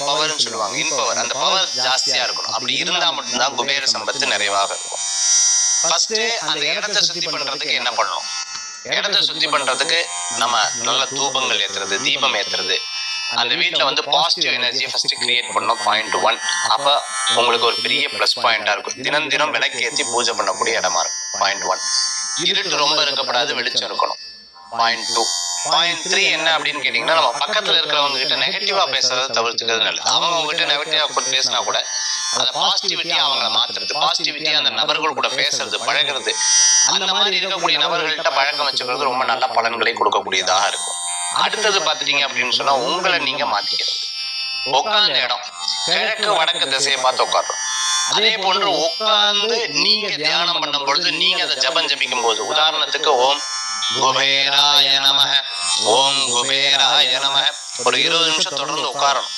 பவர்னு சொல்லுவாங்க, இன்பவர். அந்த பவர் ஜாஸ்தியா இருக்கணும். அப்படி இருந்தா மட்டும்தான் குபேர சம்பத்து நிறைவாக இருக்கும். ஃபர்ஸ்ட் அந்த இடத்தை சுத்தி பண்றதுக்கு என்ன பண்ணணும்? இடத்தை சுத்தி பண்றதுக்கு நம்ம நல்ல தூபங்கள் ஏத்துறது, தீபம் ஏத்துறது, அந்த வீட்டுல வந்து பாசிட்டிவ் எனர்ஜியை ஃபர்ஸ்ட் கிரியேட் பண்ணணும். பாயிண்ட் 1. அப்ப உங்களுக்கு ஒரு பெரிய பிளஸ் பாயிண்டா இருக்கும். தினம் தினம் விளக்கு ஏற்றி பூஜை பண்ணக்கூடிய இடமா இருக்கும். பாயிண்ட் 1. இருட்டு ரொம்ப இருக்கப்படாது, வெளிச்சம் இருக்கணும். பாயிண்ட் 2. பாயிண்ட் 3 என்ன அப்படின்னு கேட்டீங்கன்னா, நம்ம பக்கத்துல இருக்கிறவங்க கிட்ட நெகட்டிவா பேசுறதை தவிர்த்துக்கிறது நல்லது. அவங்க உங்ககிட்ட நெகட்டிவா பேசினா கூட அந்த பாசிட்டிவிட்டியா அவங்கள மாத்துறது, பாசிட்டிவிட்டியா அந்த நபர்கள் கூட பேசுறது, பழகிறது, அந்த மாதிரி இருக்கக்கூடிய நபர்கள்ட்ட பழக்கம் வச்சுக்கிறது ரொம்ப நல்ல பலன்களை கொடுக்கக்கூடியதாக இருக்கும். அடுத்தது பாத்துட்டீங்க அப்படின்னு சொன்னா, உங்களை நீங்க மாத்திக்கிறது. உட்கார்ந்த இடம் கிழக்கு வடக்கு திசையை பார்த்து உட்கார்றோம். அதே போன்று உட்கார்ந்து நீங்க தியானம் பண்ணும் பொழுது, நீங்க அதை ஜபம் ஜபிக்கும் போது, உதாரணத்துக்கு ஓம் குபேராய நமஹ, ஓம் குபேராய நமஹ, ஒரு 20 நிமிஷம் தொடர்ந்து உட்காரணும்.